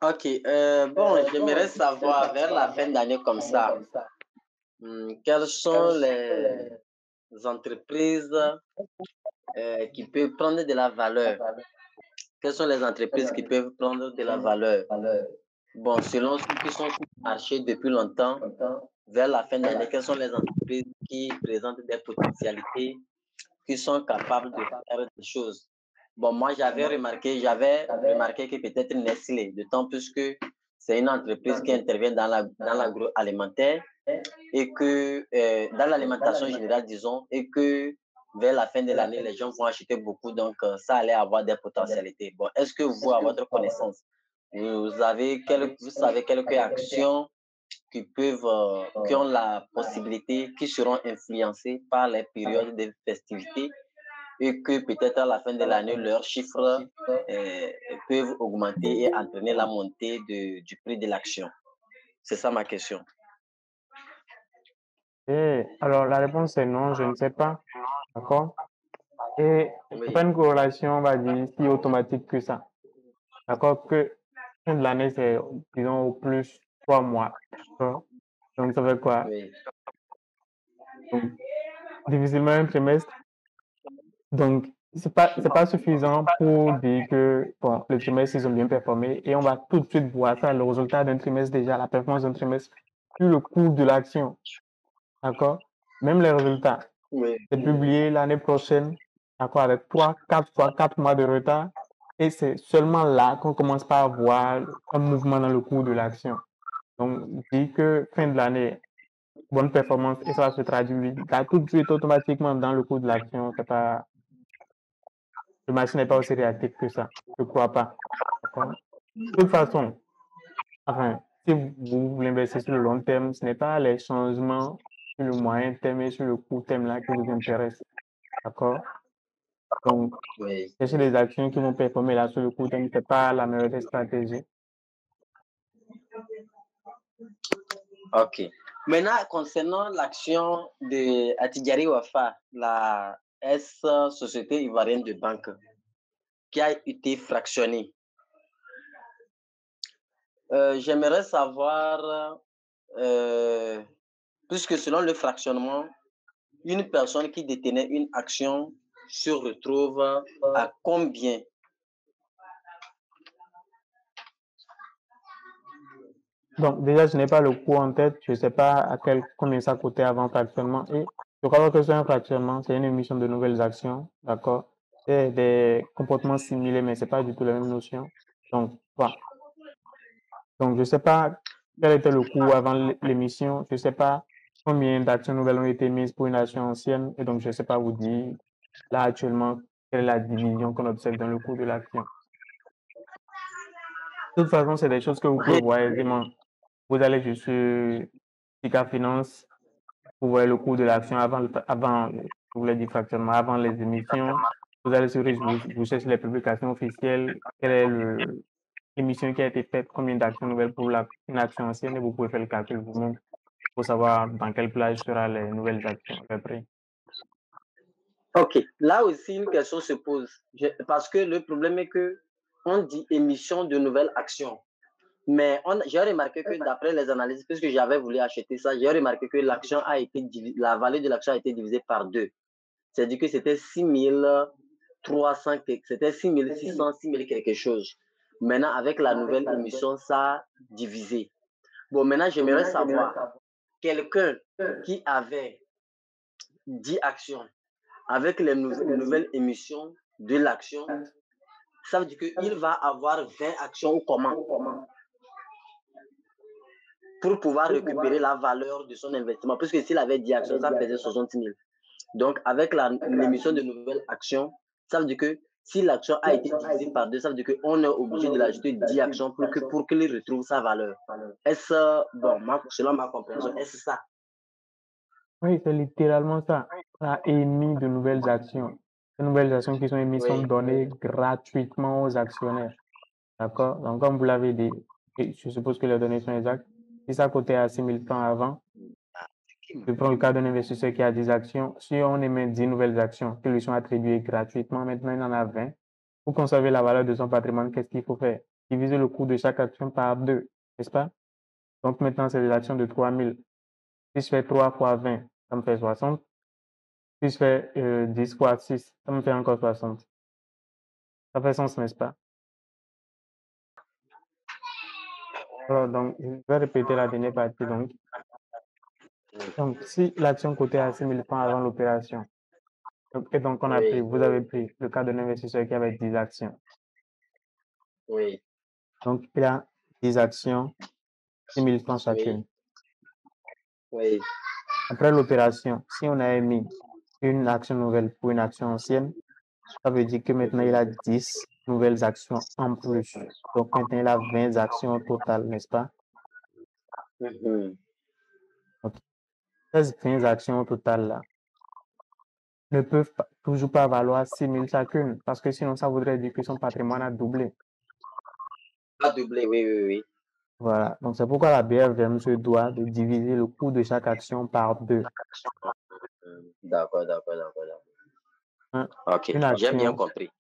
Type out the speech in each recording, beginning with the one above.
Ok, bon, j'aimerais savoir vers la fin d'année comme ça, quelles sont les entreprises qui peuvent prendre de la valeur? Quelles sont les entreprises qui peuvent prendre de la valeur? Bon, selon ceux qui sont sur le marché depuis longtemps, vers la fin d'année, quelles sont les entreprises qui présentent des potentialités, qui sont capables de faire des choses? Bon, moi, j'avais remarqué que peut-être Nestlé, d'autant plus que c'est une entreprise qui intervient dans l'agroalimentaire et que dans l'alimentation générale, disons, et que vers la fin de l'année, les gens vont acheter beaucoup, donc ça allait avoir des potentialités. Bon, est-ce que vous, à votre connaissance, vous savez quelques actions qui ont la possibilité, qui seront influencées par les périodes de festivités et que peut-être à la fin de l'année, leurs chiffres euh, peuvent augmenter et entraîner la montée du prix de l'action? C'est ça ma question. Et alors, la réponse est non, je ne sais pas. D'accord? Et c'est pas Oui. une corrélation, on va dire, si automatique que ça. D'accord? Que fin de l'année, c'est, disons, au plus 3 mois. D'accord? Donc, ça fait quoi? Oui. Donc, difficilement un trimestre. Donc, c'est pas suffisant pour dire que, bon, le trimestre, ils ont bien performé et on va tout de suite voir ça, le résultat d'un trimestre déjà, la performance d'un trimestre, sur le cours de l'action. D'accord? Même les résultats, Oui. c'est publié l'année prochaine, d'accord, avec 4 mois de retard. Et c'est seulement là qu'on commence par voir un mouvement dans le cours de l'action. Donc, dire que fin de l'année, bonne performance, et ça va se traduire là, tout de suite automatiquement dans le cours de l'action, c'est pas, le marché n'est pas aussi réactif que ça. Je ne crois pas. D'accord? De toute façon, enfin, si vous voulez investir sur le long terme, ce n'est pas les changements sur le moyen terme et sur le court terme là qui vous intéressent. D'accord? Donc, Oui. chercher des actions qui vont performer là sur le court terme, ce n'est pas la meilleure des stratégies. Ok. Maintenant, concernant l'action de Attijari Wafa, la S Société Ivoirienne de Banque, qui a été fractionnée, j'aimerais savoir, euh, puisque selon le fractionnement, une personne qui détenait une action se retrouve à combien? Donc, déjà, je n'ai pas le coût en tête. Je ne sais pas combien ça coûtait avant fractionnement. Et je crois que c'est un fractionnement, c'est une émission de nouvelles actions. D'accord? C'est des comportements similaires, mais ce n'est pas du tout la même notion. Donc, voilà. Donc, je ne sais pas quel était le coût avant l'émission. Je ne sais pas combien d'actions nouvelles ont été mises pour une action ancienne. Et donc, je ne sais pas vous dire, là, actuellement, quelle est la division qu'on observe dans le coût de l'action. De toute façon, c'est des choses que vous pouvez voir aisément. Vous allez juste sur Sika Finance, vous voyez le coût de l'action avant, je voulais dire fractionnement, avant les émissions. Vous allez sur Riche, vous cherchez les publications officielles, quelle est l'émission qui a été faite, combien d'actions nouvelles pour une action ancienne, et vous pouvez faire le calcul vous-même pour savoir dans quelle plage sera les nouvelles actions à peu près. Ok, là aussi une question se pose, parce que le problème est que on dit émission de nouvelles actions. Mais j'ai remarqué que d'après les analyses, puisque j'avais voulu acheter ça, j'ai remarqué que la valeur de l'action a été divisée par deux. C'est-à-dire que c'était 6 300, c'était 6 600, 6 000 quelque chose. Maintenant, avec la nouvelle émission, ça a divisé. Bon, maintenant, j'aimerais savoir, quelqu'un qui avait 10 actions avec les nouvelles émissions de l'action, ça veut dire qu'il va avoir 20 actions ou comment? Pour pouvoir récupérer la valeur de son investissement. Puisque s'il avait 10 actions, ça faisait 60 000. Donc, avec l'émission de nouvelles actions, ça veut dire que si l'action a été divisée par deux, ça veut dire qu'on est obligé de l'ajouter 10 actions pour qu'il retrouve sa valeur. Est-ce, bon, selon ma compréhension, est-ce ça? Oui, c'est littéralement ça. Ça a émis de nouvelles actions. Ces nouvelles actions qui sont émises sont Oui. données gratuitement aux actionnaires. D'accord? Donc, comme vous l'avez dit, et je suppose que les données sont exactes. Si ça coûtait à 6 000 francs avant, je prends le cas d'un investisseur qui a 10 actions. Si on émet 10 nouvelles actions qui lui sont attribuées gratuitement, maintenant il en a 20. Pour conserver la valeur de son patrimoine, qu'est-ce qu'il faut faire? diviser le coût de chaque action par 2, n'est-ce pas? Donc maintenant, c'est des actions de 3000. Si je fais 3 fois 20, ça me fait 60. Si je fais 10 fois 6, ça me fait encore 60. Ça fait sens, n'est-ce pas? Alors, donc, je vais répéter la dernière partie. Donc si l'action coûtait à 6 000 francs avant l'opération, et donc vous avez pris le cas d'un investisseur qui avait 10 actions. Oui. Donc, il a 10 actions, 6 000 francs chacune. Oui. Après l'opération, si on a émis une action nouvelle pour une action ancienne, ça veut dire que maintenant il a 10 nouvelles actions en plus. Donc maintenant il a 20 actions au total, n'est-ce pas? Donc, ces 20 actions au total là ne peuvent toujours pas valoir 6 000 chacune, parce que sinon ça voudrait dire que son patrimoine a doublé. A doublé, oui. Voilà, donc c'est pourquoi la BFM se doit de diviser le coût de chaque action par 2. D'accord. Ok, Une j'ai bien action compris.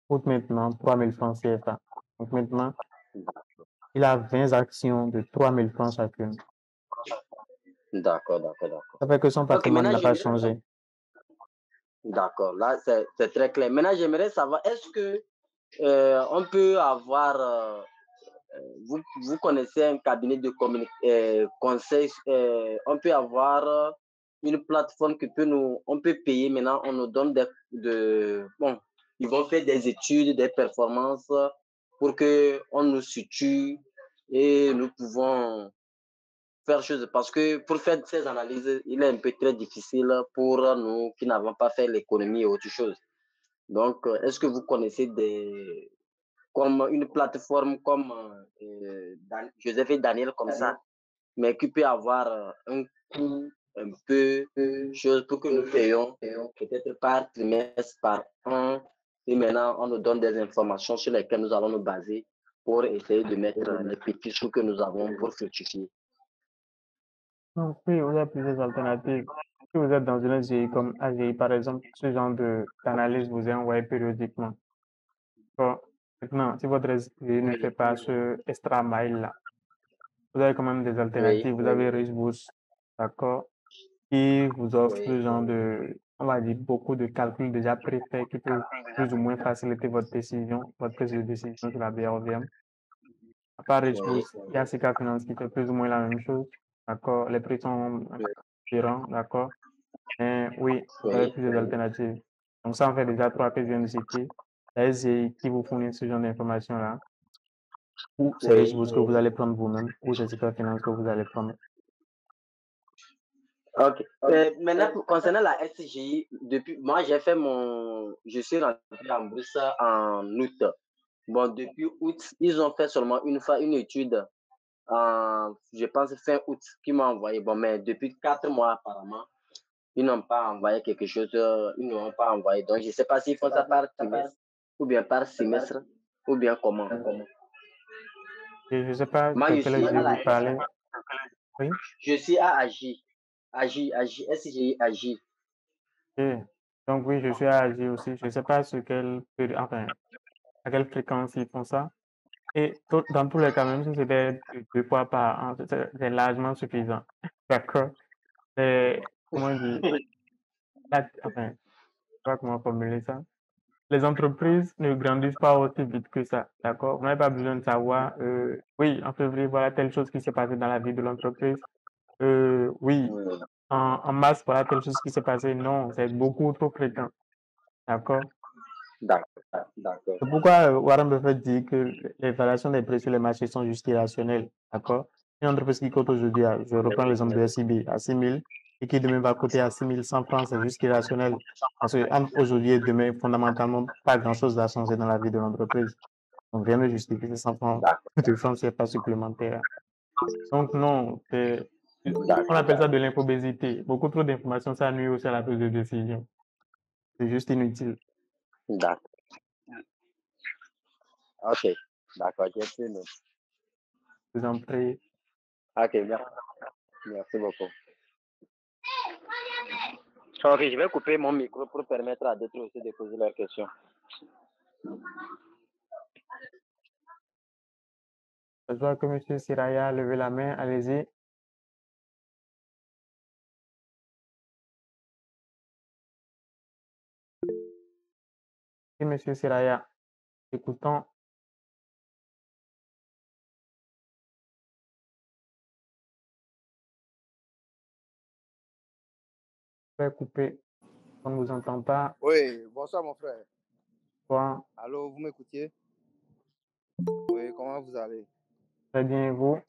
coûte maintenant 3 000 francs CFA. Donc maintenant, il a 20 actions de 3 000 francs chacune. D'accord. Ça fait que son patrimoine n'a pas changé. D'accord, là c'est très clair. Maintenant, j'aimerais savoir, est-ce que on peut avoir, vous connaissez un cabinet de conseil, on peut avoir une plateforme qui peut on peut payer maintenant, on nous donne bon, ils vont faire des études, des performances pour que on nous situe et nous pouvons faire chose parce que pour faire ces analyses, il est un peu très difficile pour nous qui n'avons pas fait l'économie et autre chose. Donc, est-ce que vous connaissez comme une plateforme comme Joseph et Daniel comme ça, mais qui peut avoir un coût un peu chose pour que nous payons peut-être par trimestre, par an, et maintenant on nous donne des informations sur lesquelles nous allons nous baser pour essayer de mettre les petits sous que nous avons pour fructifier. Donc oui, vous avez plusieurs alternatives. Si vous êtes dans une SGI comme AGI, par exemple, ce genre d'analyse vous est envoyé périodiquement. Bon, maintenant, si votre SGI ne fait pas ce extra mile-là, vous avez quand même des alternatives. Vous avez RichBoost, d'accord, qui vous offre ce genre on va dire, beaucoup de calculs déjà préfaits qui peuvent plus ou moins faciliter votre prise de décision sur la BRVM. À part RichBoost, il y a CK Finance qui fait plus ou moins la même chose, d'accord. Les prix sont différents, d'accord. Mais oui, vous avez plusieurs alternatives. Donc ça en fait déjà 3 que je viens de citer. La SGI qui vous fournit ce genre d'informations-là, ou c'est RichBoost que vous allez prendre vous-même, ou c'est CK Finance que vous allez prendre. Ok. Maintenant, concernant la SCGI, moi, je suis rentré en bourse en août. Bon, depuis août, ils ont fait seulement une fois une étude, je pense fin août, qui m'a envoyé. Bon, mais depuis 4 mois, apparemment, ils n'ont pas envoyé quelque chose, ils n'ont pas envoyé. Donc, je ne sais pas s'ils font ça par trimestre, ou bien par semestre, ou bien comment. Et je ne sais pas Moi, de je quel suis SGI à vous la parlez. Oui. Je suis à Agi. SCGI Agi. Et donc oui, je suis à Alger aussi. Je ne sais pas enfin, à quelle fréquence ils font ça. Et dans tous les cas, même si c'était 2 fois par an, c'est largement suffisant. D'accord. Comment dire, enfin, je sais pas comment formuler ça. Les entreprises ne grandissent pas aussi vite que ça. D'accord. Vous n'avez pas besoin de savoir, oui, en février, voilà telle chose qui s'est passée dans la vie de l'entreprise. Oui, en mars, voilà telle chose qui s'est passée. Non, c'est beaucoup trop fréquent. D'accord. D'accord. C'est pourquoi Warren Buffett dit que les variations des prix sur les marchés sont juste irrationnelles. D'accord? Une entreprise qui cote aujourd'hui, je reprends l'exemple de SIB, à 6 000 et qui demain va coter à 6 100 francs, c'est juste irrationnel. Parce que entre aujourd'hui et demain, fondamentalement, pas grand-chose va changer dans la vie de l'entreprise. Donc rien ne justifie ces 100 francs de francs CFA supplémentaires. Donc non, on appelle ça de l'infobésité. Beaucoup trop d'informations, ça nuit aussi à la prise de décision. C'est juste inutile. D'accord. Ok. D'accord, j'ai pris note. Je vous en prie. Ok, merci beaucoup. Ok, je vais couper mon micro pour permettre à d'autres aussi de poser leurs questions. Je vois que M. Siraya a levé la main. Allez-y. Et M. Siraya, écoutons. Je vais couper. On ne vous entend pas. Oui, bonsoir mon frère. Bonsoir. Allô, vous m'écoutiez? Oui, comment vous allez? Très bien, et vous?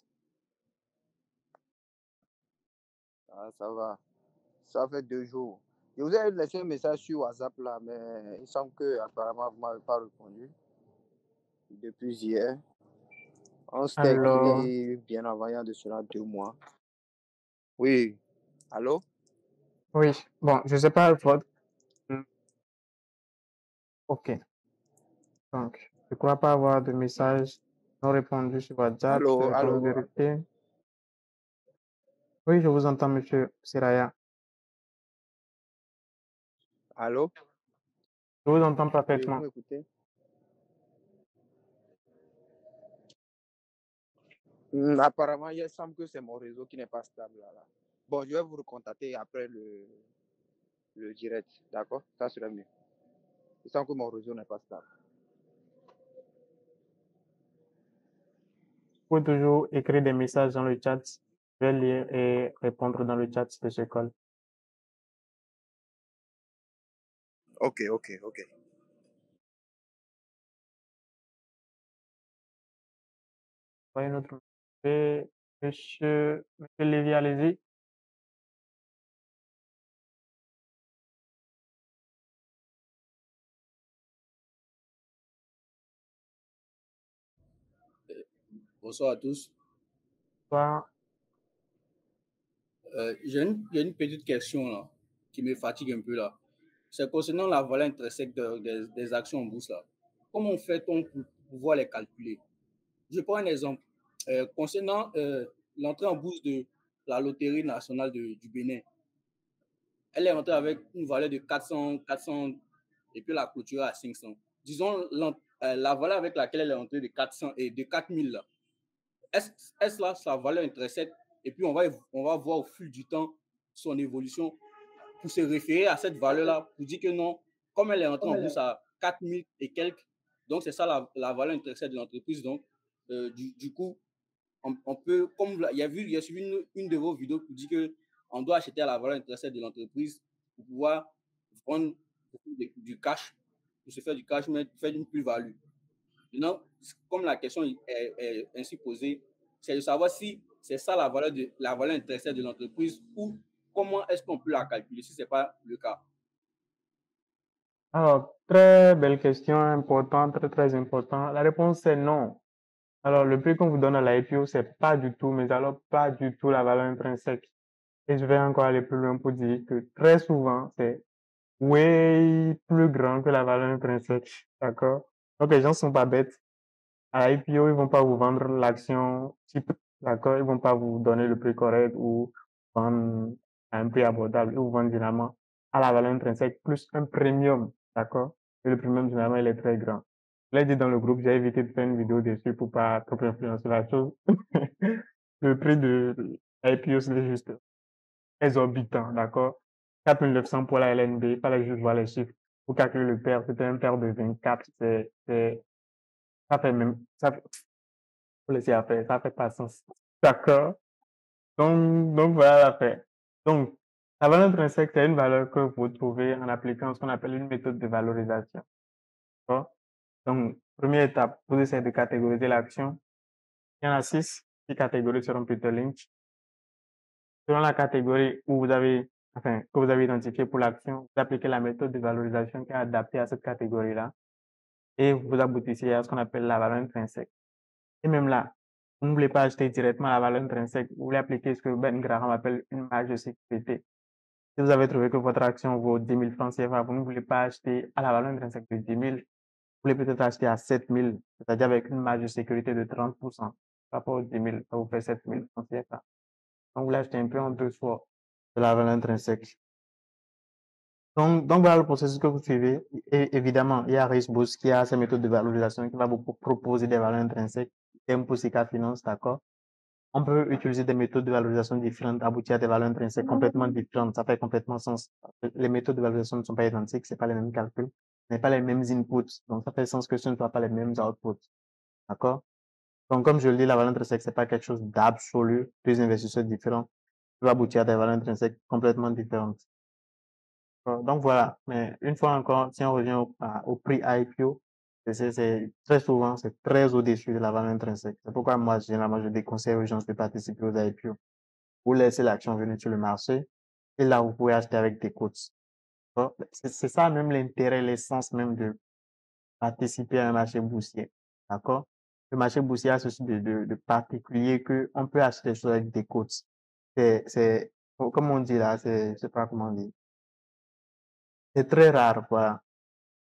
Ah, ça va. Ça fait 2 jours. Je vous ai laissé un message sur WhatsApp là, mais il semble que apparemment vous ne m'avez pas répondu depuis hier. On s'était Alors, écrit bien avant, il y a de cela 2 mois. Oui. Allô? oui. Bon, je ne sais pas votre. OK. Donc, je ne crois pas avoir de message non répondu sur WhatsApp. Je Allô, vais quand même allô? vérifier. Oui, je vous entends, M. Siraya. Allô? Je vous entends Oui, vous parfaitement. m'écoutez? Apparemment, il semble que c'est mon réseau qui n'est pas stable là. Bon, je vais vous recontacter après le direct, d'accord? Ça serait mieux. Il semble que mon réseau n'est pas stable. Vous pouvez toujours écrire des messages dans le chat. Je vais lire et répondre dans le chat de ce call. Ok. Voyez notre Monsieur Lévy, allez-y. Bonsoir à tous. Bonsoir. J'ai une petite question là, qui me fatigue un peu là. C'est concernant la valeur intrinsèque des actions en bourse là. Comment fait-on pour pouvoir les calculer? Je prends un exemple. Concernant l'entrée en bourse de la loterie nationale du Bénin, elle est entrée avec une valeur de 400 et puis la clôture à 500. Disons la valeur avec laquelle elle est entrée de 400 et de 4000 là. Est-ce là sa valeur intrinsèque? Et puis on va voir au fil du temps son évolution pour se référer à cette valeur-là, pour dire que non, comme elle est entrée en bourse à 4000 et quelques, donc c'est ça la valeur intrinsèque de l'entreprise. Donc, du coup, on peut, comme il y a suivi une de vos vidéos qui dit qu'on doit acheter à la valeur intrinsèque de l'entreprise pour pouvoir prendre du cash, pour se faire du cash, mais faire une plus-value. Maintenant, comme la question est ainsi posée, c'est de savoir si c'est ça la valeur intrinsèque de l'entreprise ou comment est-ce qu'on peut la calculer si ce n'est pas le cas. Alors, très belle question, importante, très, très importante. La réponse est non. Alors, le prix qu'on vous donne à la IPO, c'est pas du tout, mais alors pas du tout la valeur intrinsèque. Et je vais encore aller plus loin pour dire que très souvent, c'est way plus grand que la valeur intrinsèque. D'accord? Donc, les gens sont pas bêtes. À l'IPO, ils vont pas vous vendre l'action type. D'accord? Ils vont pas vous donner le prix correct ou vendre à un prix abordable. Ils vous vendent généralement à la valeur intrinsèque plus un premium. D'accord? Et le premium, généralement, il est très grand. Je l'ai dit dans le groupe, j'ai évité de faire une vidéo dessus pour pas trop influencer la chose. Le prix de l'IPO, c'est juste exorbitant. D'accord? 4900 pour la LNB. Il fallait juste voir les chiffres. Pour calculer le pair, c'était un pair de 24. Ça fait même, faut laisser à faire, ça fait pas sens. D'accord? Donc voilà l'affaire. Donc, la valeur intrinsèque, c'est une valeur que vous trouvez en appliquant ce qu'on appelle une méthode de valorisation. D'accord? Donc, première étape, vous essayez de catégoriser l'action. Il y en a 6 catégories seront Peter Lynch. Selon la catégorie où vous avez, que vous avez identifié pour l'action, vous appliquez la méthode de valorisation qui est adaptée à cette catégorie-là et vous aboutissez à ce qu'on appelle la valeur intrinsèque. Et même là, vous ne voulez pas acheter directement la valeur intrinsèque, vous voulez appliquer ce que Ben Graham appelle une marge de sécurité. Si vous avez trouvé que votre action vaut 10 000 francs CFA, vous ne voulez pas acheter à la valeur intrinsèque de 10 000, vous voulez peut-être acheter à 7 000, c'est-à-dire avec une marge de sécurité de 30%. Par rapport aux 10 000, ça vous fait 7 000 francs CFA. Donc, vous l'achetez un peu en deux fois de la valeur intrinsèque. Donc voilà le processus que vous suivez. Et évidemment, il y a Raceboost qui a ses méthodes de valorisation qui va vous proposer des valeurs intrinsèques terme pour Sika Finance, d'accord? On peut utiliser des méthodes de valorisation différentes, aboutir à des valeurs intrinsèques complètement différentes. Ça fait complètement sens. Les méthodes de valorisation ne sont pas identiques, c'est pas les mêmes calculs, ce n'est pas les mêmes inputs. Donc, ça fait sens que ce ne soit pas les mêmes outputs. D'accord? Donc, comme je le dis, la valeur intrinsèque, c'est pas quelque chose d'absolu. Deux investisseurs différents peuvent aboutir à des valeurs intrinsèques complètement différentes. Donc, voilà. Mais une fois encore, si on revient au prix IPO, c'est très souvent, c'est très au-dessus de la valeur intrinsèque. C'est pourquoi moi, généralement, je déconseille aux gens de participer aux IPO. Vous laissez l'action venir sur le marché et là, vous pouvez acheter avec des cotes. C'est ça même l'intérêt, l'essence même de participer à un marché boursier. D'accord? Le marché boursier a ceci de particulier qu'on peut acheter des choses avec des cotes. Comme on dit là, je sais pas comment dire. C'est très rare, voilà.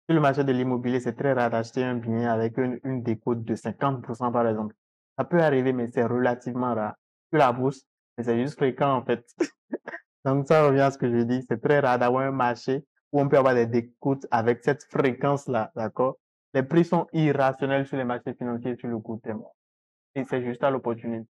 Sur le marché de l'immobilier, c'est très rare d'acheter un bien avec une décote de 50% par exemple. Ça peut arriver, mais c'est relativement rare. Sur la bourse, mais c'est juste fréquent en fait. Donc ça revient à ce que je dis, c'est très rare d'avoir un marché où on peut avoir des décotes avec cette fréquence-là, d'accord? Les prix sont irrationnels sur les marchés financiers sur le court terme. Et c'est juste à l'opportunité.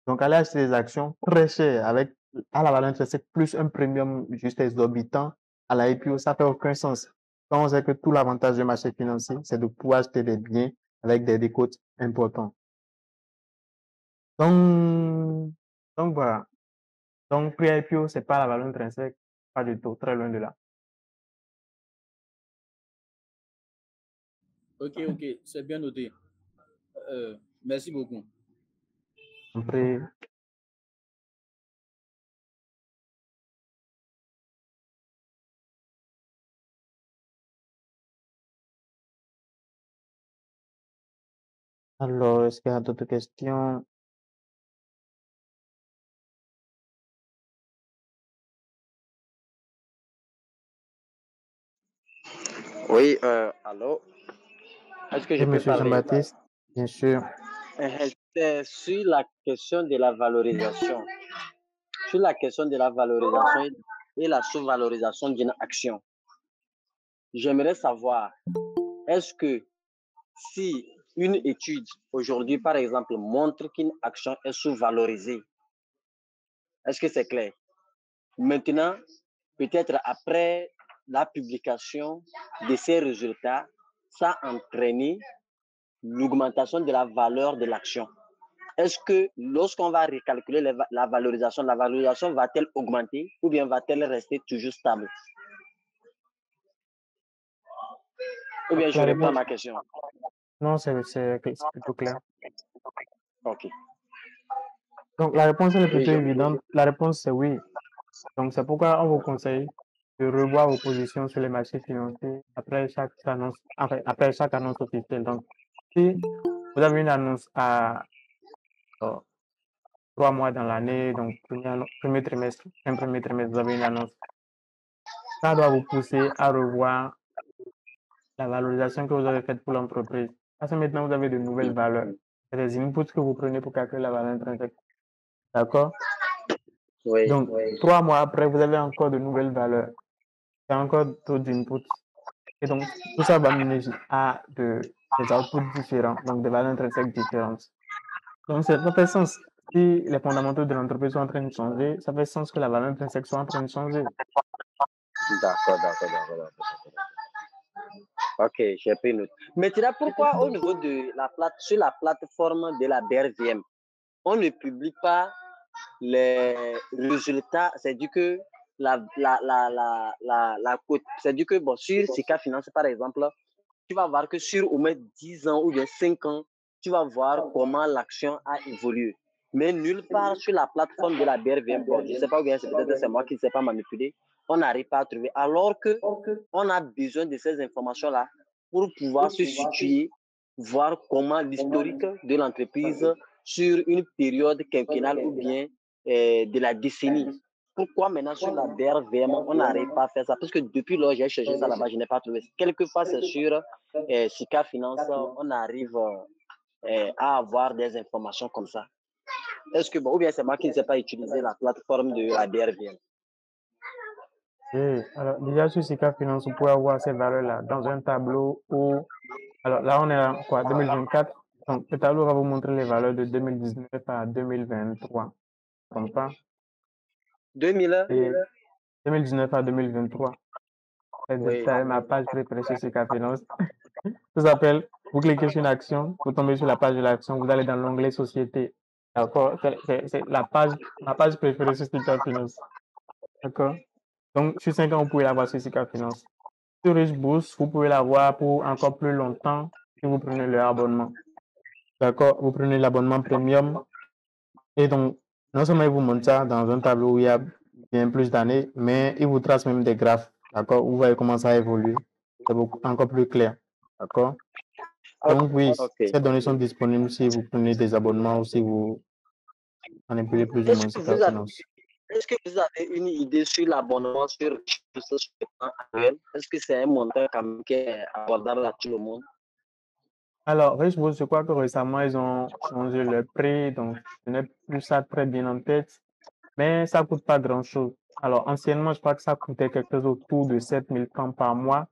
Donc aller acheter des actions très chères avec à la valeur intrinsèque plus un premium juste exorbitant à la IPO, ça fait aucun sens. Quand on sait que tout l'avantage du marché financier, c'est de pouvoir acheter des biens avec des décotes importantes. Donc, voilà. Donc, prix IPO, c'est pas la valeur intrinsèque, pas du tout, très loin de là. Ok, c'est bien noté. Merci beaucoup. Après, alors, est-ce qu'il y a d'autres questions? Oui, allô? Est-ce que je Oui, peux monsieur parler? Jean-Baptiste, bien sûr. C'est sur la question de la valorisation. Sur la question de la valorisation et la sous-valorisation d'une action. J'aimerais savoir, est-ce que si une étude aujourd'hui, par exemple, montre qu'une action est sous-valorisée, est-ce que c'est clair? Maintenant, peut-être après la publication de ces résultats, ça a entraîné l'augmentation de la valeur de l'action. Est-ce que lorsqu'on va recalculer la valorisation va-t-elle augmenter ou bien va-t-elle rester toujours stable? Ou bien je réponds à ma question. Non, c'est plutôt clair. Ok. Donc, la réponse elle est Oui, plutôt évidente. La réponse, c'est oui. Donc, c'est pourquoi on vous conseille de revoir vos positions sur les marchés financiers après chaque annonce, enfin, après chaque annonce officielle. Donc, si vous avez une annonce à 3 mois dans l'année, donc premier trimestre, un premier trimestre, vous avez une annonce, ça doit vous pousser à revoir la valorisation que vous avez faite pour l'entreprise. Parce que maintenant, vous avez de nouvelles valeurs. C'est des inputs que vous prenez pour calculer la valeur intrinsèque. D'accord? Oui. Donc, 3 mois après, vous avez encore de nouvelles valeurs. Il y a encore d'autres inputs. Et donc, tout ça va mener à des outputs différents, donc des valeurs intrinsèques différentes. Donc, ça fait sens. Si les fondamentaux de l'entreprise sont en train de changer, ça fait sens que la valeur intrinsèque soit en train de changer. D'accord. Ok, j'ai pris note. Maintenant, pourquoi au niveau de sur la plateforme de la BRVM, on ne publie pas les résultats? C'est du que c'est du que bon, sur Sika Finance, par exemple, tu vas voir que sur au moins 10 ans ou bien 5 ans, tu vas voir comment l'action a évolué. Mais nulle part sur la plateforme de la BRVM, bon, je ne sais pas, ou bien peut-être c'est moi qui ne sais pas manipuler, on n'arrive pas à trouver. Alors que on a besoin de ces informations-là pour pouvoir se situer, voir comment l'historique de l'entreprise sur une période quinquennale ou bien de la décennie. Pourquoi maintenant sur la BRVM, on n'arrive pas à faire ça? Parce que depuis lors, j'ai cherché ça là-bas, je n'ai pas trouvé. Quelquefois, c'est sur Sika Finance, on arrive à avoir des informations comme ça. Est-ce que, bon, ou bien c'est moi qui ne sais pas utiliser la plateforme de la BRVM? Oui, alors déjà sur Sika Finance, vous pouvez avoir ces valeurs-là dans un tableau où, alors là on est en quoi, 2024, Donc, le tableau va vous montrer les valeurs de 2019 à 2023. Comme ça. 2000? Et 2019 à 2023. Oui. C'est ma page préférée sur CK Finance. Ça s'appelle, vous cliquez sur une action, vous tombez sur la page de l'action, vous allez dans l'onglet Société. D'accord? C'est ma page préférée sur CK Finance. D'accord? Donc, sur 5 ans, vous pouvez l'avoir sur CK Finance. Sur Rich Boost, vous pouvez l'avoir pour encore plus longtemps si vous prenez le abonnement. D'accord? Vous prenez l'abonnement premium. Et donc, non seulement il vous montre ça dans un tableau où il y a bien plus d'années, mais il vous trace même des graphes. D'accord? Vous voyez comment ça évolue. C'est encore plus clair. D'accord? Donc, oui, Ok. ces données sont disponibles si vous prenez des abonnements ou si vous manipulez plus ou moins Est-ce que CK Finance. est-ce que vous avez une idée sur l'abonnement sur le plan annuel? Est-ce que c'est un montant quand même qui est abordable à tout le monde? Alors, Richebourg, je crois que récemment, ils ont changé le prix, donc je n'ai plus ça très bien en tête, mais ça coûte pas grand-chose. Alors, anciennement, je crois que ça coûtait quelque chose autour de 7000 francs par mois,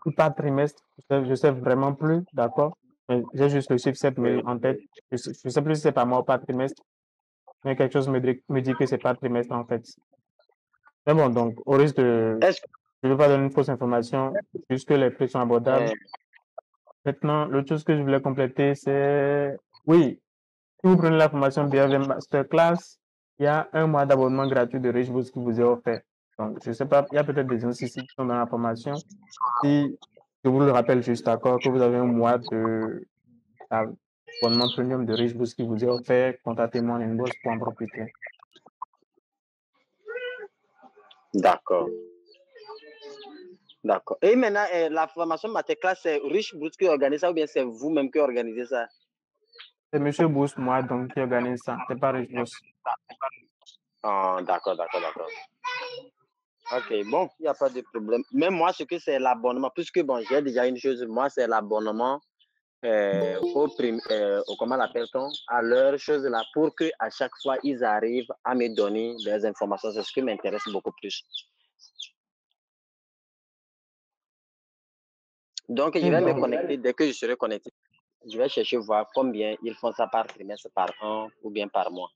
ou par trimestre, je sais vraiment plus, d'accord? Mais j'ai juste le chiffre 7000 en tête. Je sais plus si c'est par mois ou par trimestre, mais quelque chose me dit que c'est par trimestre en fait. Mais bon, donc, au risque de, Est-ce je ne veux pas donner une fausse information, puisque les prix sont abordables. que Maintenant, l'autre chose que je voulais compléter, c'est, oui, si vous prenez la formation BRV Masterclass, il y a un mois d'abonnement gratuit de Richboost qui vous est offert. Donc, je ne sais pas, il y a peut-être des gens ici qui sont dans la formation. Si je vous le rappelle juste d'accord, que vous avez un mois de abonnement premium de Richboost qui vous est offert, contactez-moi en inbox pour en profiter. D'accord. D'accord. Et maintenant, la formation Masterclass, c'est Rich Boost qui organise ça ou bien c'est vous-même qui organisez ça? C'est Monsieur Boost, moi, donc, qui organise ça. C'est pas Richboost. Ah, d'accord. Ok, bon, il n'y a pas de problème. Même moi, ce que c'est l'abonnement, puisque bon, j'ai déjà une chose, moi, c'est l'abonnement comment l'appelle-t-on, à leur chose là, pour que à chaque fois, ils arrivent à me donner des informations. C'est ce qui m'intéresse beaucoup plus. Donc, je vais me connecter dès que je serai connecté. Je vais chercher voir combien ils font ça par trimestre, par an ou bien par mois.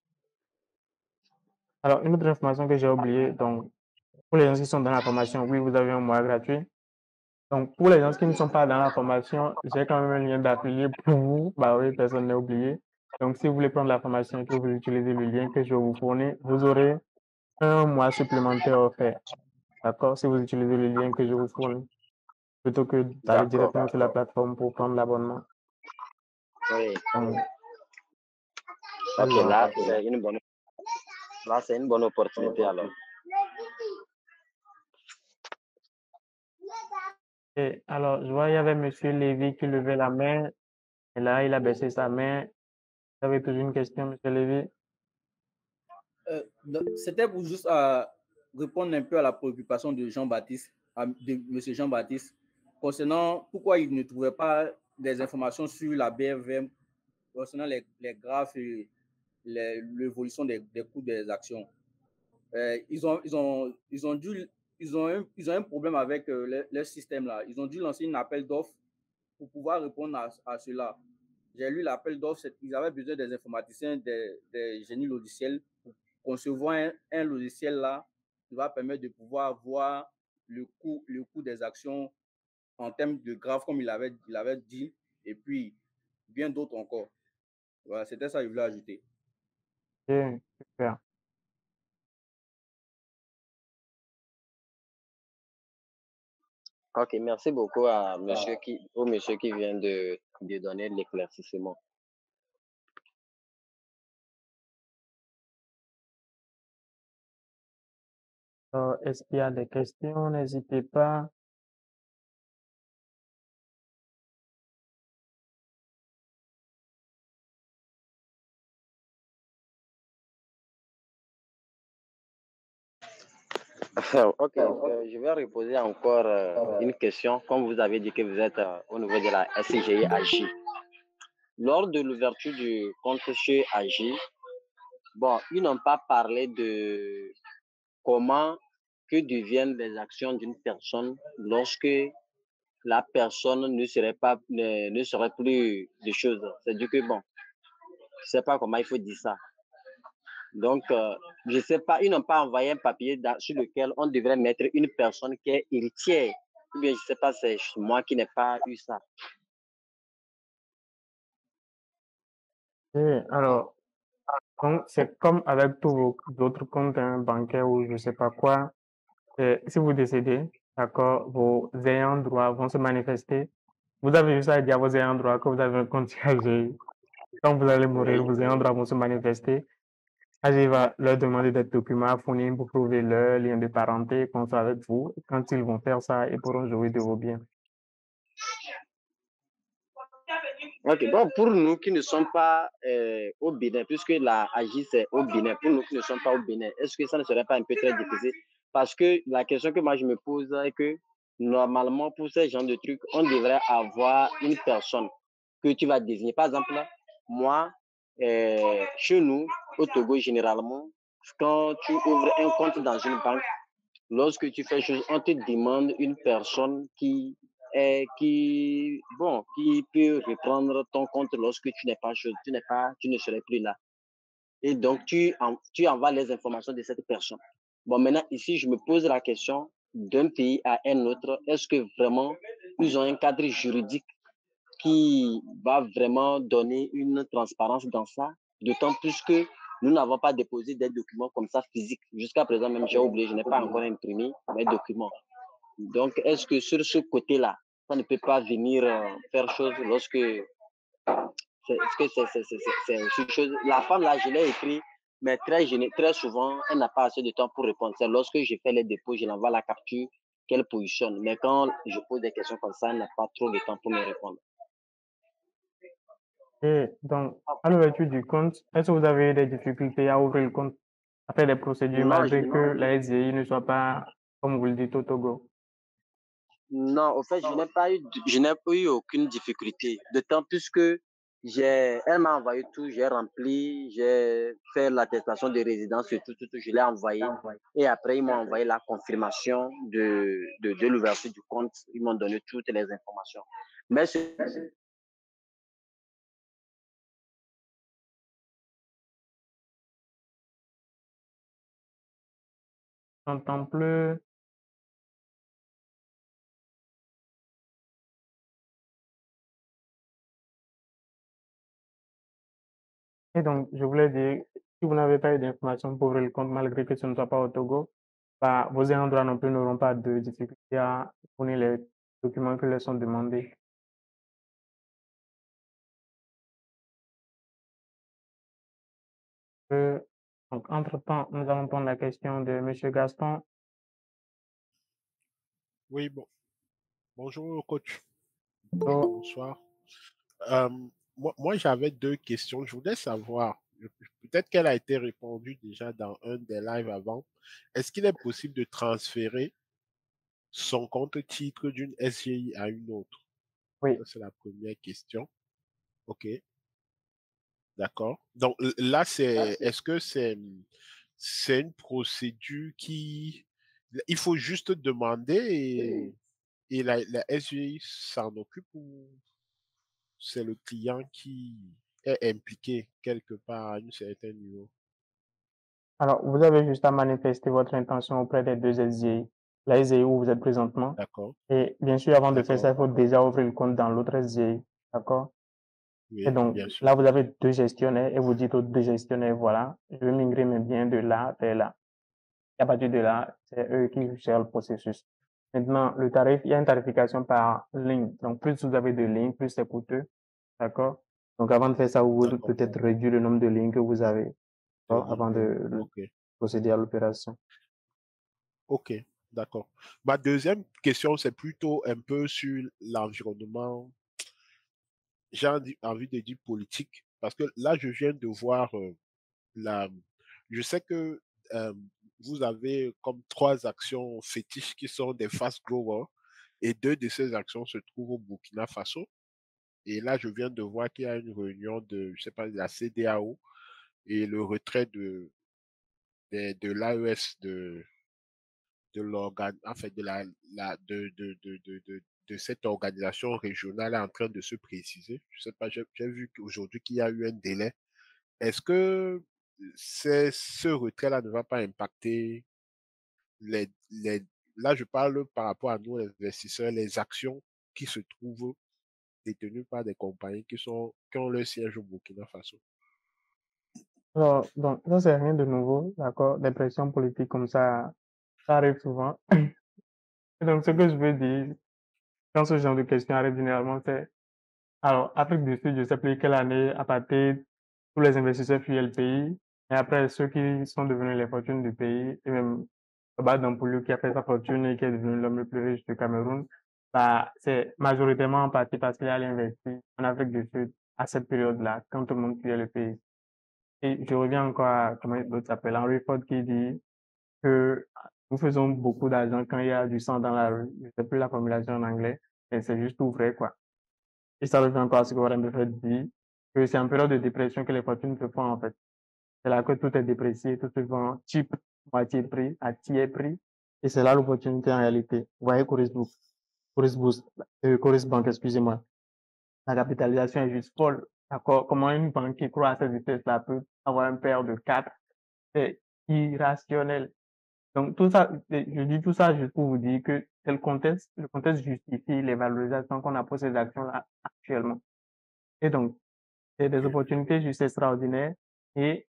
Alors, une autre information que j'ai oubliée, donc, pour les gens qui sont dans la formation, oui, vous avez un mois gratuit. Donc, pour les gens qui ne sont pas dans la formation, j'ai quand même un lien d'affilié pour vous. Bah oui, personne n'a oublié. Donc, si vous voulez prendre la formation et que vous utilisez le lien que je vous fournis, vous aurez un mois supplémentaire offert. D'accord? Si vous utilisez le lien que je vous fournis, plutôt que d'aller directement sur la plateforme pour prendre l'abonnement. Oui. Donc, Ok, là, c'est une bonne opportunité alors. Et alors, je vois, il y avait Monsieur Lévy qui levait la main. Et là, il a baissé sa main. Vous avez toujours une question, Monsieur Lévy? C'était pour juste répondre un peu à la préoccupation de Jean-Baptiste, de M. Jean-Baptiste, concernant pourquoi il ne trouvait pas des informations sur la BFM, concernant les graphes et l'évolution des coûts des actions. Ils ont un problème avec leur système là. Ils ont dû lancer un appel d'offres pour pouvoir répondre à cela. J'ai lu l'appel d'offres, ils avaient besoin des informaticiens, des génies logiciels pour concevoir un logiciel là qui va permettre de pouvoir voir le coût des actions en termes de graphes, comme il avait dit, et puis bien d'autres encore. Voilà, c'était ça que je voulais ajouter. Bien, super. Ok, merci beaucoup à au monsieur qui vient de donner l'éclaircissement. Est-ce qu'il y a des questions? N'hésitez pas. Ok, je vais reposer encore une question. Comme vous avez dit que vous êtes au niveau de la SCGI AJ. Lors de l'ouverture du compte chez AJ, bon, ils n'ont pas parlé de comment que deviennent les actions d'une personne lorsque la personne ne serait plus de choses. C'est-à-dire que bon, je sais pas comment il faut dire ça. Donc, je sais pas, ils n'ont pas envoyé un papier sur lequel on devrait mettre une personne qui est héritière. Ou bien, je sais pas, c'est moi qui n'ai pas eu ça. Et alors, donc, c'est comme avec tous vos autres comptes bancaires ou je sais pas quoi. Si vous décédez, d'accord, vos ayants droit vont se manifester. Vous avez juste à dire à vos ayants droit que vous avez un compte AGI. Quand vous allez mourir, vos ayants droit vont se manifester. AGI va leur demander des documents à fournir pour prouver leur lien de parenté, qu'on soit avec vous. Quand ils vont faire ça, ils pourront jouir de vos biens. Ok, bon, pour nous qui ne sommes pas au Bénin, puisque la AGI c'est au Bénin, pour nous qui ne sommes pas au Bénin, est-ce que ça ne serait pas un peu très difficile? Parce que la question que moi je me pose est que normalement, pour ces genres de trucs, on devrait avoir une personne que tu vas désigner. Par exemple, moi, chez nous, au Togo, généralement, quand tu ouvres un compte dans une banque, lorsque tu fais chose, on te demande une personne qui peut reprendre ton compte lorsque tu n'es pas chose, tu ne serais plus là. Et donc, tu envoies les informations de cette personne. Bon, maintenant, ici, je me pose la question d'un pays à un autre. Est-ce que vraiment, ils ont un cadre juridique qui va vraiment donner une transparence dans ça? D'autant plus que nous n'avons pas déposé des documents comme ça physiques. Jusqu'à présent, même j'ai oublié, je n'ai pas encore imprimé mes documents. Donc, est-ce que sur ce côté-là, ça ne peut pas venir faire chose lorsque c'est aussi chose. La femme, là, je l'ai écrit, mais très souvent, elle n'a pas assez de temps pour répondre. C'est lorsque je fais les dépôts, je l'envoie la capture, qu'elle positionne. Mais quand je pose des questions comme ça, elle n'a pas trop de temps pour me répondre. Et donc, à l'ouverture du compte, est-ce que vous avez eu des difficultés à ouvrir le compte après des procédures, malgré que la SDI ne soit pas, comme vous le dites, au Togo? Non, au fait, je n'ai pas eu aucune difficulté. D'autant plus que elle m'a envoyé tout, j'ai rempli, j'ai fait l'attestation de résidence et tout, je l'ai envoyé. Et après, ils m'ont envoyé la confirmation de l'ouverture du compte. Ils m'ont donné toutes les informations. Mais J'entends plus. Et donc, je voulais dire, si vous n'avez pas eu d'informations pour ouvrir le compte, malgré que ce ne soit pas au Togo, bah, vos ayants droit non plus n'auront pas de difficulté à fournir les documents qui leur sont demandés. Donc, entre-temps, nous allons prendre la question de M. Gaston. Oui, bon. Bonjour, coach. Oh, Bonsoir. Moi, j'avais deux questions. Je voulais savoir, peut-être qu'elle a été répondue déjà dans un des lives avant. Est-ce qu'il est possible de transférer son compte titre d'une SGI à une autre? oui. Ça, c'est la première question. OK, d'accord. Donc là, est-ce que c'est une procédure qui, il faut juste demander et la SGI s'en occupe ou c'est le client qui est impliqué quelque part à un certain niveau? Alors, vous avez juste à manifester votre intention auprès des deux SDI, la SDI où vous êtes présentement. D'accord, Et bien sûr, avant de faire ça, il d'accord. faut déjà ouvrir le compte dans l'autre SDI. D'accord? Et Oui, donc, bien sûr. là, vous avez deux gestionnaires et vous dites aux deux gestionnaires, voilà, je veux migrer mes biens de là vers là. Et à partir de là, c'est eux qui gèrent le processus. Maintenant, le tarif, il y a une tarification par ligne. Donc, plus vous avez de lignes, plus c'est coûteux. D'accord? Donc, avant de faire ça, vous pouvez D'accord. peut-être réduire le nombre de lignes que vous avez, De avant ligne. de OK, procéder à l'opération. OK, d'accord. Ma deuxième question, c'est plutôt un peu sur l'environnement, j'ai envie de dire politique, parce que là, je viens de voir la. Je sais que euh, vous avez comme trois actions fétiches qui sont des fast growers et deux de ces actions se trouvent au Burkina Faso. Et là, je viens de voir qu'il y a une réunion de, je sais pas, de la CEDEAO et le retrait de l'AES de l'organe, en fait, de de cette organisation régionale est en train de se préciser. Je sais pas, j'ai vu qu'aujourd'hui qu'il y a eu un délai. Est-ce que ce retrait-là ne va pas impacter les, là, je parle par rapport à nous, les investisseurs, les actions qui se trouvent détenues par des compagnies qui ont leur siège au Burkina Faso? Alors, donc, ça, c'est rien de nouveau, d'accord? Des pressions politiques comme ça arrive souvent. Et donc, ce que je veux dire, quand ce genre de questions arrive généralement, c'est, alors, Afrique du Sud, je sais plus quelle année, apartheid, tous les investisseurs fuyaient le pays. Et après, ceux qui sont devenus les fortunes du pays, et même Baba Dampoulou qui a fait sa fortune et qui est devenu l'homme le plus riche du Cameroun, bah, c'est majoritairement en partie parce qu'il a investi en Afrique du Sud à cette période-là, quand tout le monde fuyait le pays. Et je reviens encore à, comment l'autre s'appelle, Henry Ford qui dit que nous faisons beaucoup d'argent quand il y a du sang dans la rue. Je sais plus la formulation en anglais, mais c'est juste tout vrai, quoi. Et ça revient encore à ce que Warren Buffett dit, que c'est en période de dépression que les fortunes se font, en fait. C'est là que tout est déprécié, tout se vend cheap, moitié prix, à tiers prix. Et c'est là l'opportunité en réalité. Vous voyez, Coris Bank, excusez-moi. La capitalisation est juste folle. D'accord? Comment une banque qui croit à cette vitesse-là peut avoir un paire de 4? C'est irrationnel. Donc, tout ça, je dis tout ça juste pour vous dire que c'est le contexte justifie les valorisations qu'on a pour ces actions-là actuellement. Et donc, c'est des opportunités juste extraordinaires. Et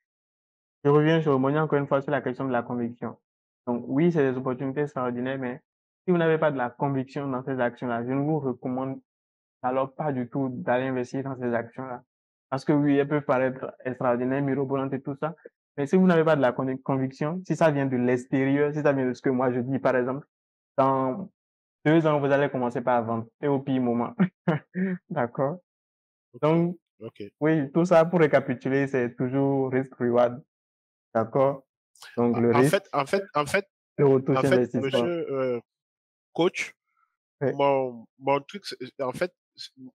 je reviens, je reviens encore une fois sur la question de la conviction. Donc, oui, c'est des opportunités extraordinaires, mais si vous n'avez pas de la conviction dans ces actions-là, je ne vous recommande alors pas du tout d'aller investir dans ces actions-là. Parce que oui, elles peuvent paraître extraordinaires, mirobolantes et tout ça. Mais si vous n'avez pas de la conviction, si ça vient de l'extérieur, si ça vient de ce que moi je dis, par exemple, dans 2 ans, vous allez commencer par vendre. Et au pire moment. D'accord? Donc, oui, tout ça pour récapituler, c'est toujours risk-reward. D'accord? Donc, le risque, le retour sur investissement. Monsieur coach, Oui. mon truc, en fait,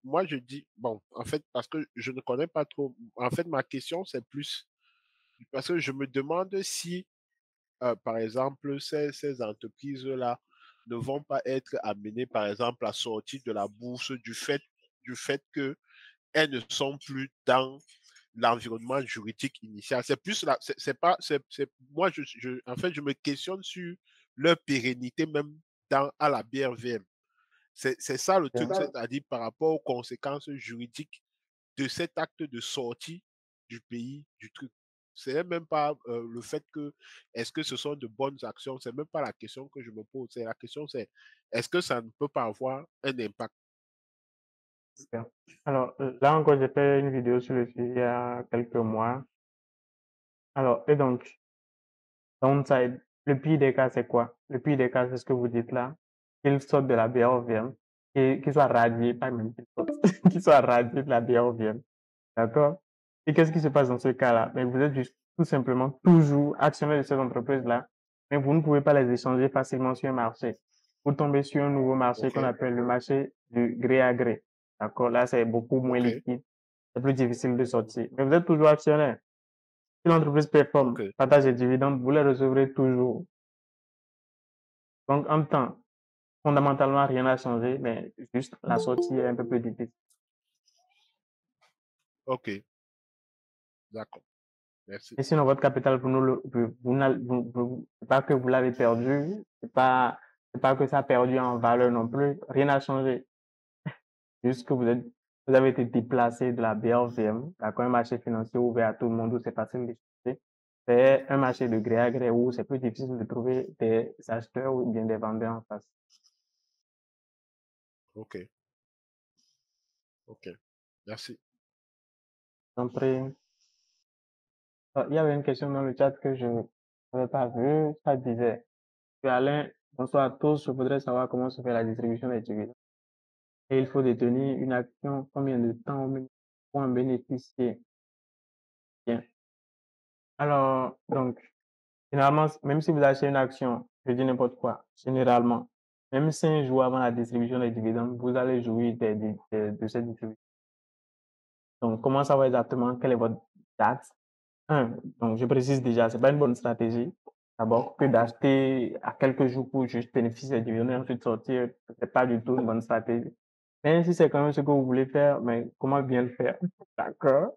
moi je dis, bon, en fait, parce que je ne connais pas trop, en fait, ma question c'est plus, parce que je me demande si, par exemple, ces entreprises-là ne vont pas être amenées, par exemple, à sortir de la bourse du fait qu'elles ne sont plus dans l'environnement juridique initial. C'est plus là, moi, en fait, je me questionne sur leur pérennité même à la BRVM. C'est ça le truc, c'est-à-dire par rapport aux conséquences juridiques de cet acte de sortie du pays, du truc. C'est même pas le fait que, est-ce que ce sont de bonnes actions, c'est même pas la question que je me pose. La question c'est, est-ce que ça ne peut pas avoir un impact? Alors, là encore, j'ai fait une vidéo sur le sujet il y a quelques mois. Alors, et donc, downside, le pire des cas, c'est quoi? Le pire des cas, c'est ce que vous dites là, qu'il sorte de la BRVM et qu'il soit radié, pas même qu'il sorte, qu'il soit radié de la BRVM. D'accord? Et qu'est-ce qui se passe dans ce cas-là? Mais vous êtes juste tout simplement toujours actionnaire de ces entreprises-là, mais vous ne pouvez pas les échanger facilement sur un marché. Vous tombez sur un nouveau marché qu'on appelle le marché du gré à gré. D'accord? Là, c'est beaucoup moins liquide. C'est plus difficile de sortir. Mais vous êtes toujours actionnaire. Si l'entreprise performe, partage et dividendes, vous les recevrez toujours. Donc, en temps, fondamentalement, rien n'a changé, mais juste la sortie est un peu plus difficile. Ok. D'accord. Merci. Et sinon, votre capital, c'est pas que vous l'avez perdu, c'est pas que ça a perdu en valeur non plus, rien n'a changé. Juste que vous avez été déplacé de la BRVM, d'accord, un marché financier ouvert à tout le monde où c'est facile d'échanger. C'est un marché de gré à gré où c'est plus difficile de trouver des acheteurs ou bien des vendeurs en face. Ok. Ok. Merci. Il y avait une question dans le chat que je n'avais pas vue. Ça disait, Alain, bonsoir à tous, je voudrais savoir comment se fait la distribution des dividendes. Et il faut détenir une action, combien de temps pour en bénéficier. Bien. Alors, donc, généralement, même si vous achetez une action, je dis n'importe quoi, généralement, même 5 jours avant la distribution des dividendes, vous allez jouir de cette distribution. Donc, comment savoir exactement quelle est votre date? Donc, je précise déjà, c'est pas une bonne stratégie. d'abord, que d'acheter à quelques jours pour juste bénéficier des dividendes et ensuite sortir. C'est pas du tout une bonne stratégie. Mais si c'est quand même ce que vous voulez faire, mais comment bien le faire? D'accord?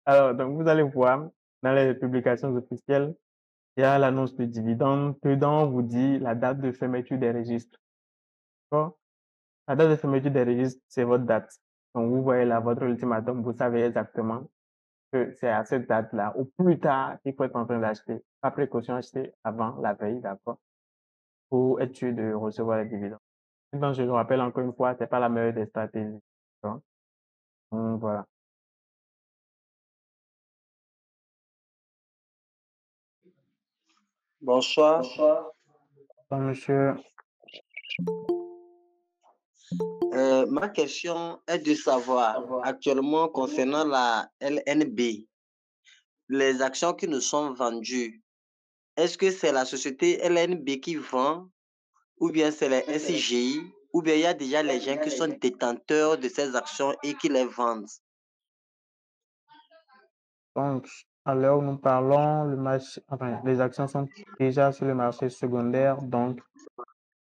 Alors, donc, vous allez voir dans les publications officielles, il y a l'annonce de dividendes. Dedans, on vous dit la date de fermeture des registres. D'accord? La date de fermeture des registres, c'est votre date. Donc, vous voyez là votre ultimatum, vous savez exactement que c'est à cette date-là, au plus tard, qu'il faut être en train d'acheter. Pas précaution, acheter avant la veille, d'accord? Pour être sûr de recevoir les dividendes. Donc, je le rappelle encore une fois, c'est pas la meilleure des stratégies. D'accord? Donc, voilà. Bonsoir. Donc, monsieur, Ma question est de savoir, actuellement concernant la LNB, les actions qui nous sont vendues, est-ce que c'est la société LNB qui vend ou bien c'est les SCGI ou bien il y a déjà les gens qui sont détenteurs de ces actions et qui les vendent? donc, à l'heure où nous parlons, le marché, enfin, les actions sont déjà sur le marché secondaire, donc,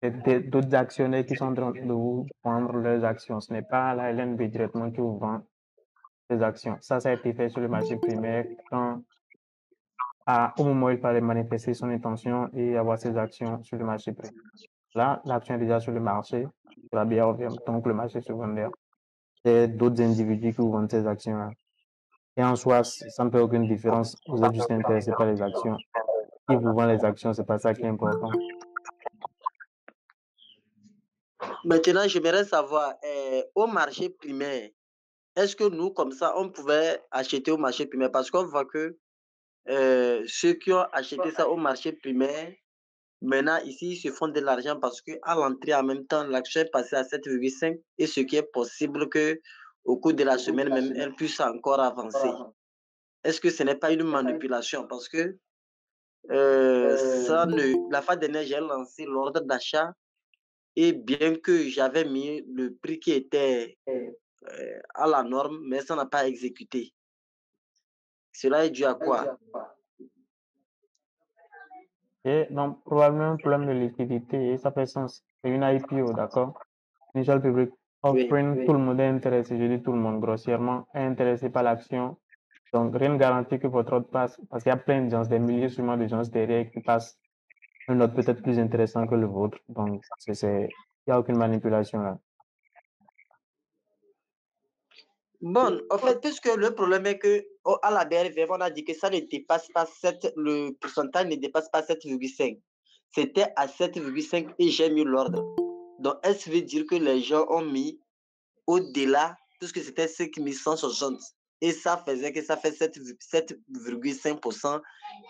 c'est d'autres actionnaires qui sont en train de vous vendre leurs actions. Ce n'est pas la LNB directement qui vous vend les actions. Ça a été fait sur le marché primaire quand, au moment où il fallait manifester son intention et avoir ses actions sur le marché primaire. Là, l'action est déjà sur le marché, sur la BRVM, donc le marché secondaire. C'est d'autres individus qui vous vendent ces actions-là. Et en soi, ça ne fait aucune différence. Vous êtes juste intéressé par les actions. Qui vous vend les actions, c'est pas ça qui est important. Maintenant, j'aimerais savoir, au marché primaire, est-ce que nous, comme ça, on pouvait acheter au marché primaire? Parce qu'on voit que ceux qui ont acheté ça au marché primaire, maintenant, ici, ils se font de l'argent parce qu'à l'entrée, en même temps, l'action est passée à 7,5 et ce qui est possible que au cours de la semaine même, elle puisse encore avancer. Est-ce que ce n'est pas une manipulation? Parce que la fois dernière, j'ai lancé l'ordre d'achat et bien que j'avais mis le prix qui était à la norme, mais ça n'a pas exécuté. Cela est dû à quoi? Et donc, probablement un problème de liquidité, et ça fait sens. C'est une IPO, d'accord? Initial Public Offering, tout le monde est intéressé, je dis tout le monde grossièrement, est intéressé par l'action. Donc, rien ne garantit que votre ordre passe, parce qu'il y a plein de gens, des milliers sûrement de gens derrière qui passent un ordre peut-être plus intéressant que le vôtre. Donc, il n'y a aucune manipulation là. Bon, en fait, puisque le problème est que à la BRVM, on a dit que ça ne dépasse pas 7, le pourcentage ne dépasse pas 7,5. C'était à 7,5 et j'ai mis l'ordre. Donc, est-ce veut dire que les gens ont mis au-delà, puisque c'était 5160. Et ça faisait que ça fait 7,5%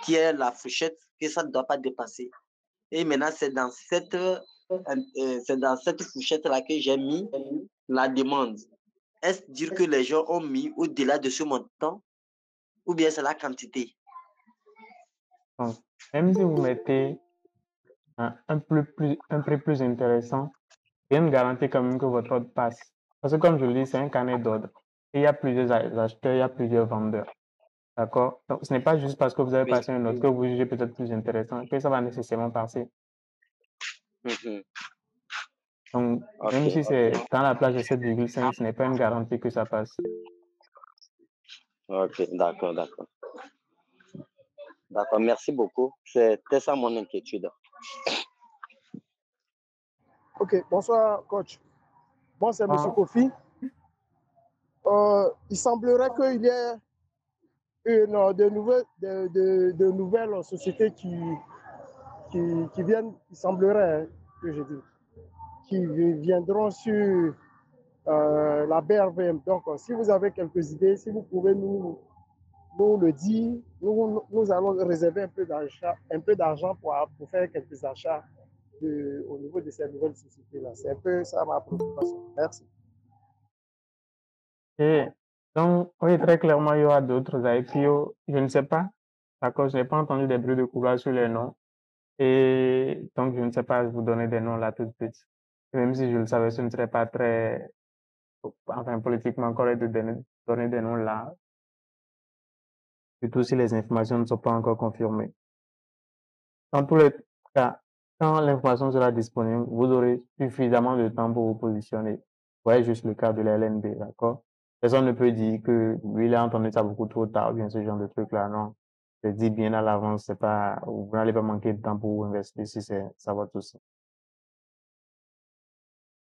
qui est la fourchette que ça ne doit pas dépasser. Et maintenant, c'est dans cette fourchette-là que j'ai mis la demande. Est-ce dire que les gens ont mis au-delà de ce montant ou bien c'est la quantité? Donc, même si vous mettez un prix plus intéressant, rien ne garantit quand même que votre ordre passe. Parce que comme je le dis, c'est un carnet d'ordre. Et il y a plusieurs acheteurs, il y a plusieurs vendeurs. D'accord? Donc, ce n'est pas juste parce que vous avez passé un ordre que vous jugez peut-être plus intéressant que ça va nécessairement passer. Donc, même si c'est dans la plage de 7,5, ce n'est pas une garantie que ça passe. Ok, d'accord. D'accord, merci beaucoup. C'était ça mon inquiétude. Ok, bonsoir, coach. Bon, c'est M. Kofi. Il semblerait qu'il y ait de nouvelles sociétés qui viennent, il semblerait que je dis, qui viendront sur la BRVM. Donc, si vous avez quelques idées, si vous pouvez nous le dire, nous allons réserver un peu d'argent pour faire quelques achats au niveau de ces nouvelles sociétés-là. C'est un peu ça ma préoccupation. Merci. Et donc, oui, très clairement, il y aura d'autres IPO. Je ne sais pas. D'accord, je n'ai pas entendu des bruits de couloir sur les noms. Et donc, je ne sais pas vous donner des noms là tout de suite. Même si je le savais, ce ne serait pas très, enfin, politiquement correct de donner des noms là. Surtout si les informations ne sont pas encore confirmées. dans tous les cas, quand l'information sera disponible, vous aurez suffisamment de temps pour vous positionner. Vous voyez juste le cas de la LNB, d'accord? Personne ne peut dire que lui, il a entendu ça beaucoup trop tard, ou bien ce genre de truc-là. Non, c'est dit bien à l'avance, c'est pas, vous n'allez pas manquer de temps pour vous investir si c'est ça votre souci.